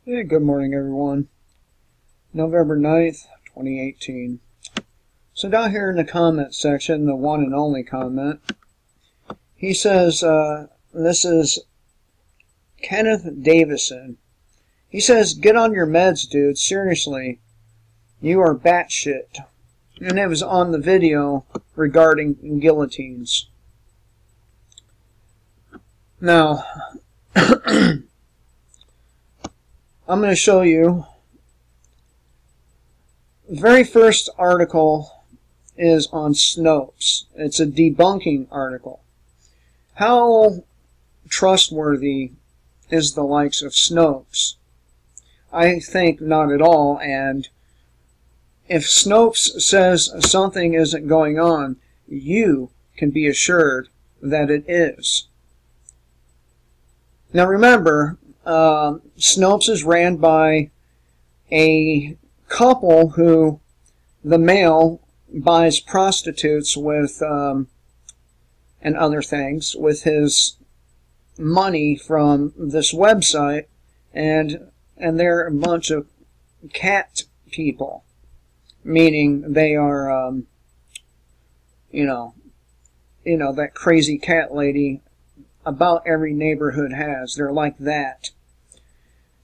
Hey, good morning, everyone. November 9th, 2018. So down here in the comment section, the one and only comment, he says, this is Kenneth Davison. He says, get on your meds, dude. Seriously. You are batshit. And it was on the video regarding guillotines. Now, I'm going to show you. The very first article is on Snopes. It's a debunking article. How trustworthy is the likes of Snopes? I think not at all, and if Snopes says something isn't going on, you can be assured that it is. Now remember, Snopes is ran by a couple who the male buys prostitutes with and other things with his money from this website, and they're a bunch of cat people, meaning they are that crazy cat lady about every neighborhood has. They're like that.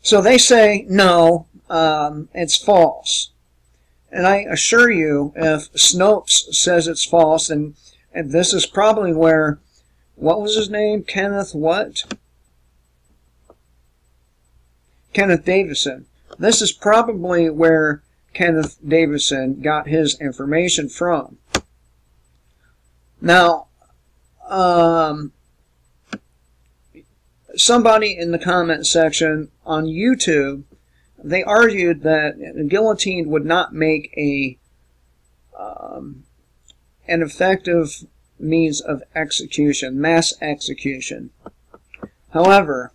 So they say, no, it's false. And I assure you, if Snopes says it's false, and this is probably where, what was his name? Kenneth what? Kenneth Davison. This is probably where Kenneth Davison got his information from. Now, somebody in the comment section on YouTube, they argued that a guillotine would not make an effective means of execution, mass execution. However,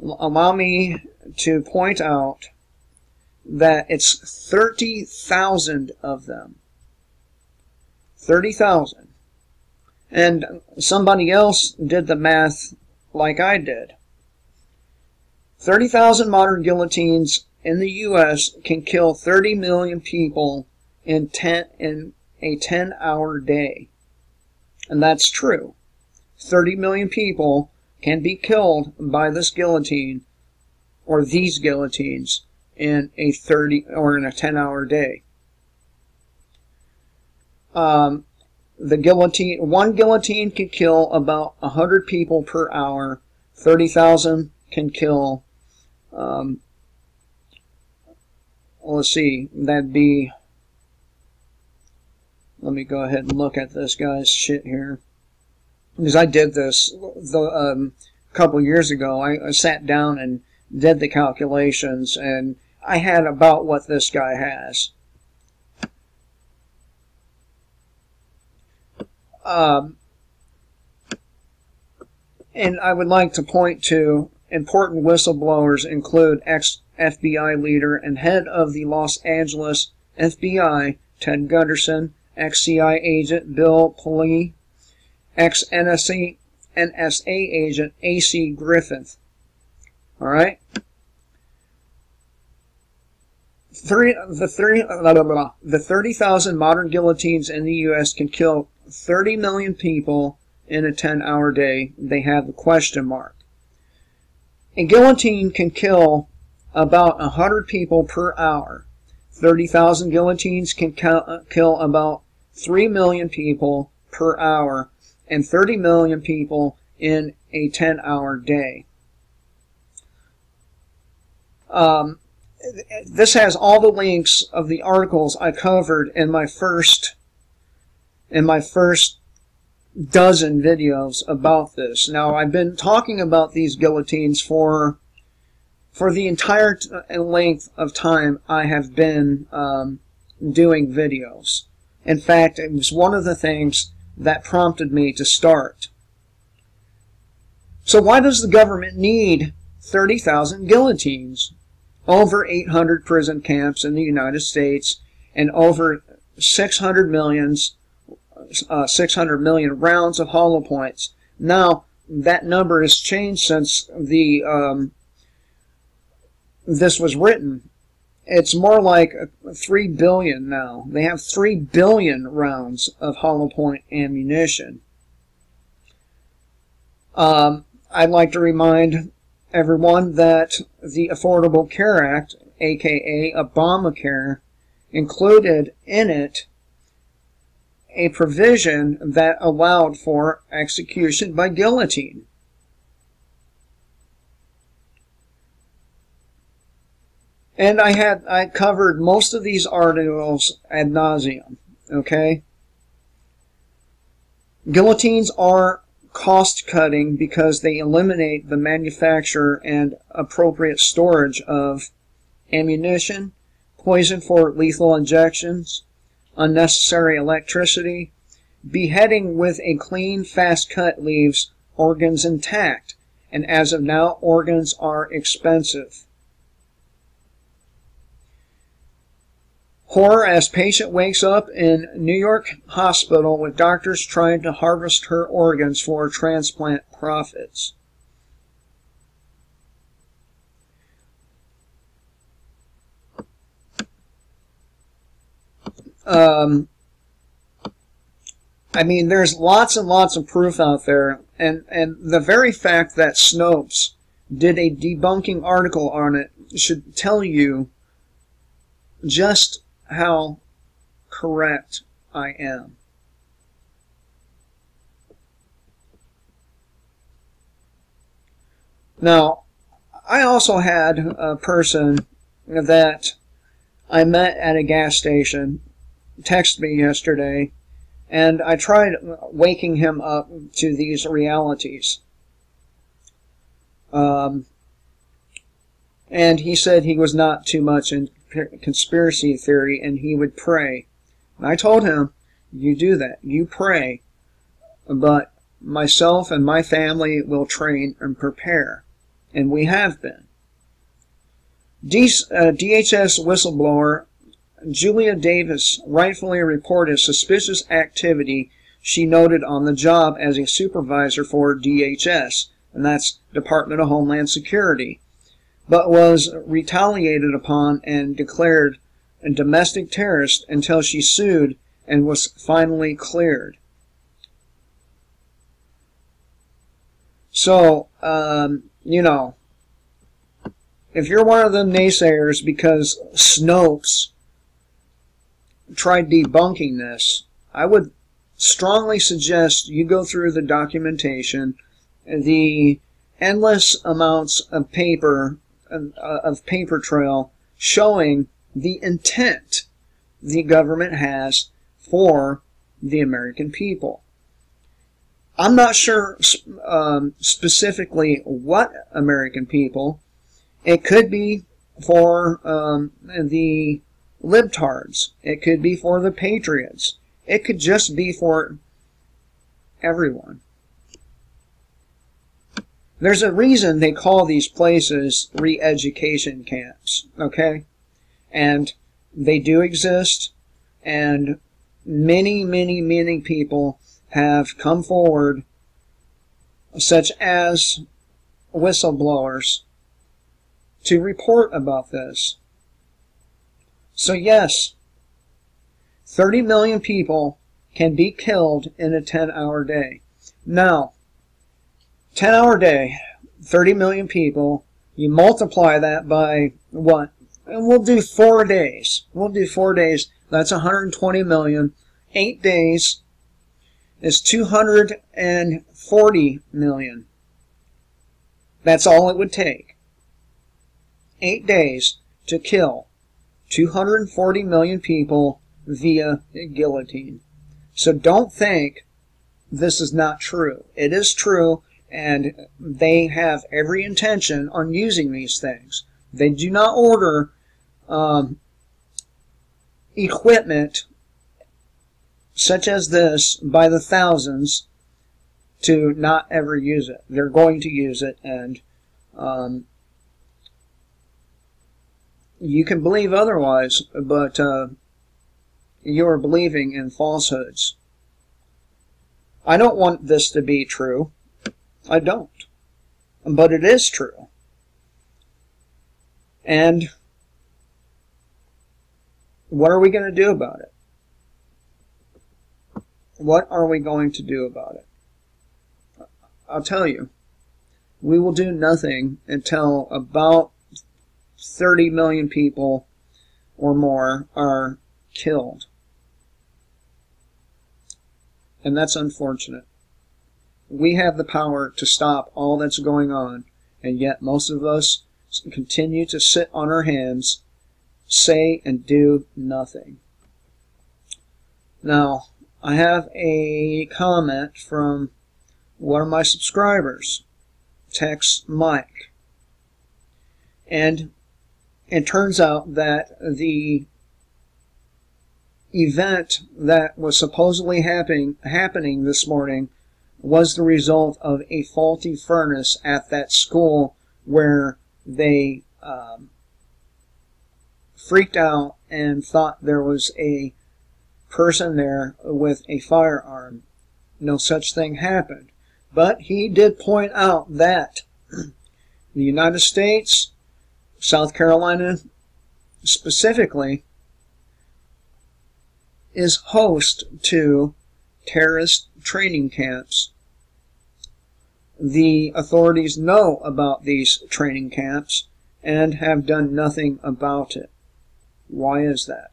allow me to point out that it's 30,000 of them. 30,000. And somebody else did the math like I did. 30,000 modern guillotines in the U.S. can kill 30 million people in a 10-hour day. And that's true. 30 million people can be killed by this guillotine or these guillotines in a 10-hour day. One guillotine can kill about 100 people per hour. 30,000 can kill, let's see, that'd be, let me go ahead and look at this guy's shit here. Because I did this a couple years ago. I sat down and did the calculations, and I had about what this guy has. And I would like to point to important whistleblowers include ex-FBI leader and head of the Los Angeles FBI, Ted Gunderson, ex-CIA agent Bill Pulley, ex-NSA agent A.C. Griffith. All right? The 30,000 modern guillotines in the U.S. can kill 30 million people in a 10-hour day. They have the question mark. A guillotine can kill about 100 people per hour. 30,000 guillotines can kill about 3 million people per hour and 30 million people in a 10-hour day. This has all the links of the articles I covered in my first dozen videos about this. Now, I've been talking about these guillotines for the entire length of time I have been doing videos. In fact, it was one of the things that prompted me to start. So why does the government need 30,000 guillotines? Over 800 prison camps in the United States and over 600 million rounds of hollow points. Now, that number has changed since the this was written, it's more like 3 billion now. They have 3 billion rounds of hollow point ammunition. I'd like to remind everyone that the Affordable Care Act, aka Obamacare, included in it a provision that allowed for execution by guillotine. And I covered most of these articles ad nauseum, okay? Guillotines are cost-cutting because they eliminate the manufacture and appropriate storage of ammunition, poison for lethal injections, unnecessary electricity. Beheading with a clean, fast cut leaves organs intact, and as of now, organs are expensive. Horror as patient wakes up in New York hospital with doctors trying to harvest her organs for transplant profits. I mean, there's lots and lots of proof out there, and the very fact that Snopes did a debunking article on it should tell you just how correct I am. Now, I also had a person that I met at a gas station text me yesterday, and I tried waking him up to these realities. And he said he was not too much in conspiracy theory, and he would pray. And I told him, you do that, you pray, but myself and my family will train and prepare, and we have been. DHS whistleblower Julia Davis rightfully reported suspicious activity she noted on the job as a supervisor for DHS, and that's Department of Homeland Security, but was retaliated upon and declared a domestic terrorist until she sued and was finally cleared. So, you know, if you're one of them naysayers because Snopes tried debunking this, I would strongly suggest you go through the documentation, the endless amounts of paper trail showing the intent the government has for the American people. I'm not sure specifically what American people. It could be for the libtards. It could be for the patriots. It could just be for everyone. There's a reason they call these places re-education camps, okay? And they do exist, and many, many, many people have come forward, such as whistleblowers, to report about this. So yes, 30 million people can be killed in a 10-hour day. Now, 10-hour day, 30 million people, you multiply that by what? And we'll do 4 days. We'll do 4 days. That's 120 million. 8 days is 240 million. That's all it would take. 8 days to kill 240 million people via guillotine. So don't think this is not true. It is true, and they have every intention on using these things. They do not order equipment such as this by the thousands to not ever use it. They're going to use it, and you can believe otherwise, but you are believing in falsehoods. I don't want this to be true. I don't. But it is true. And what are we going to do about it? What are we going to do about it? I'll tell you. We will do nothing until about 30 million people or more are killed. And that's unfortunate. We have the power to stop all that's going on, and yet most of us continue to sit on our hands, say and do nothing. Now, I have a comment from one of my subscribers, Text Mike. And it turns out that the event that was supposedly happening this morning was the result of a faulty furnace at that school where they freaked out and thought there was a person there with a firearm. No such thing happened. But he did point out that the United States, South Carolina specifically, is host to terrorist training camps. The authorities know about these training camps and have done nothing about it. Why is that?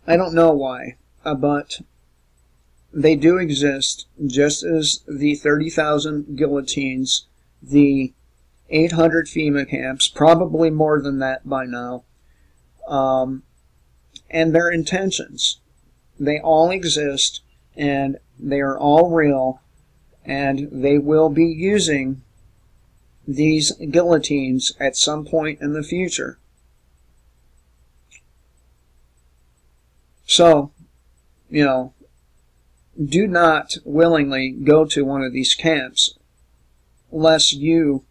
I don't know why, but they do exist, just as the 30,000 guillotines, the 800 FEMA camps, probably more than that by now, and their intentions. They all exist, and they are all real, and they will be using these guillotines at some point in the future. So, do not willingly go to one of these camps unless you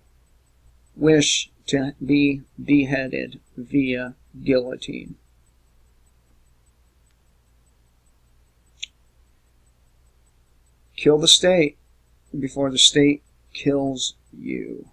wish to be beheaded via guillotine. Kill the state before the state kills you.